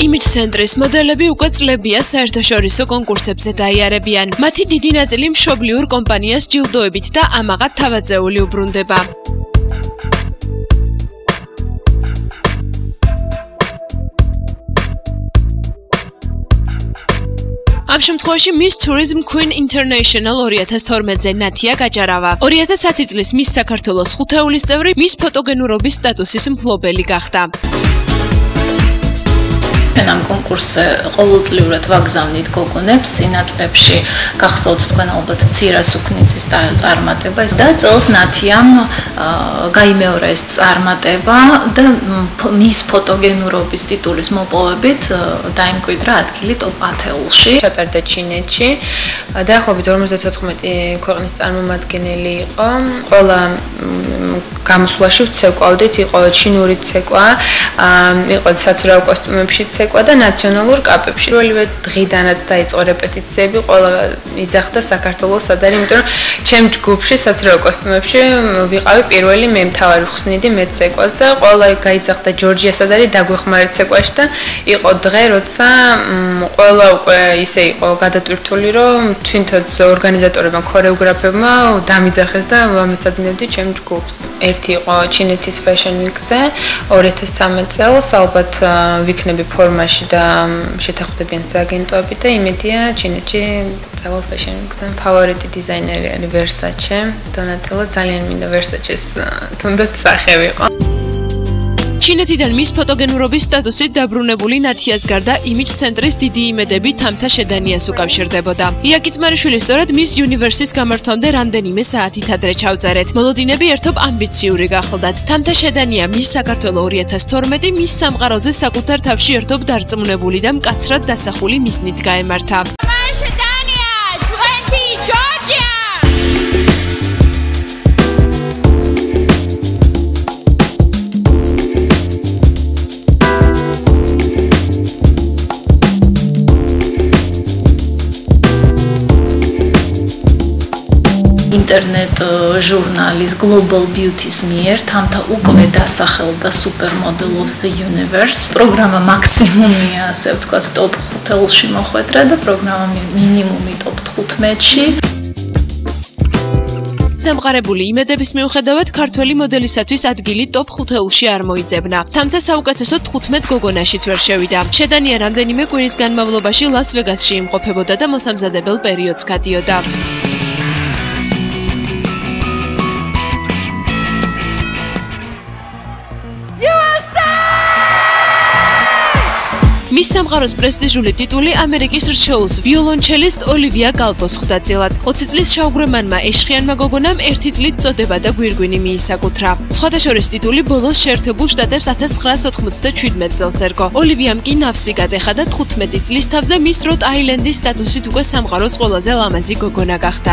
Image Centris მოდელები უკვე წლებია საერთაშორისო კონკურსებზე დაიარებიან. მათი დიდი ნაწილი მშობლიურ კომპანიას ჯილდოებით და ამაღად თავადზეული უბრუნდება. ამ შემთხვევაში Miss Tourism Queen International 2012-ზე ნათია გაჭარავა. 2010 წლის Miss საქართველოს ხუთეულის წევრი Miss ფოტოგენურობის სტატუსის მფლობელი გახდა. ამ კონკურსზე ყოველწლიურად ვაგზავნით გოგონებს წინა წლებში გახსოვთ თქვენ ალბათ ცირა სუქნიცის წარმატება და წელს ნათიამ გაიმეორა ეს წარმატება და მის ფოტოგენურობის ტიტულის მოპოვებით დაიმკვიდრა ადგილი ტოპ 10-ში. ჩატარდა ჩინეთში. დაახლოებით 54 ქვეყნის წარმომადგენელი იყო. ყველა გამოსვლაში ვცეკვავდით, იყო ჩინური ცეკვა, იყო საცურაო კოსტუმებში ცეკვა და ნაციონალურ კაპებში. პირველივე დღიდანაც დაიწყო რეპეტიციები, ყველა იძახდა საქართველოს სადარი, იმიტომ რომ ჩემ ჯგუფში საცურაო კოსტუმებში ვიყავი პირველი, მე მთავარი ხსნიდი, მე ცეკვას და ყველა გაიძახდა ჯორჯია სადარი დაგვეხმარეთ ცეკვაში და იყო დღე, როცა ყველა უკვე ისე იყო გადატვირთული, რომ თვითონ ორგანიზატორებმა, ქორეოგრაფებმა დამიძახეს და ვამეცადინებდი ჩემ ჯგუფს. ერთი იყო ჩინეთის Fashion Week-ზე 2013 წელს, ალბათ ვიქნები ფორმაში და შეთანხმდებიან სააგენტოები და იმედია ჩინეთში წავალ Fashion Week-ზე. ფავორიტი დიზაინერი არის Versace, Donatella, ძალიან მინდა Versace-ს თუნდაც სახე ვიყო. ჩინეთიდან მის ფოტოგენურობის სტატუსით დაბრუნებული ნათიას გარდა Image Centris დიდი იმედები თამთა შედანიას უკავშირდებოდა. ირაკი წმარიშვილი სწორედ მის Universe-ის გამართვამდე რამდენიმე საათით ადრე ჩავწერეთ. მოლოდინები ერთობ ამბიციური გახლდათ. თამთა შედანია მის საქართველო 2012 მის სამყაროზე საკუთარ თავში ერთობ დარწმუნებული და მკაცრად დასახული მისნით გაემართა. ინტერნეტ ჟურნალის Global Beauty-ს მიერ თამთა უკვე დასახელდა Supermodel of the Universe. პროგრამა მაქსიმუმია, ასე ვთქვათ, ტოპ 5-ში მოხვედრა და პროგრამა მინიმუმი ტოპ 15-ში. დამყარებული იმედების მიუხედავად ქართველი მოდელისათვის ადგილი ტოპ 5-ში არ მოიძებნა. თამთა საუკეთესო 15 გოგონაშიც ვერ შევიდა. შედანია რამდენიმე კვირის განმავლობაში ლას-ვეგასში იმყოფებოდა და მოსამზადებელ პერიოდს გადიოდა. მის სამყაროს პრესტიჟული ტიტული ამერიკის რჩეულს ვიოლონჩელისტ ოლივია გალბოს ხვდა წილად. 20 წლის შაუგრემანმა ეშხიანმა გოგონამ 1 წლით წოდება და გვირგვინი მიისაკუთრა. სხვადასხვა ტიტული ბოლოს შეერთებულ შტატებს 1997 წელს ერგო. ოლივიამ კი ნავსი გადეხა და 15 წლის თავზე მის როდ აილენდის სტატუსით უკვე სამყაროს ყველაზე ლამაზი გოგონა გახდა.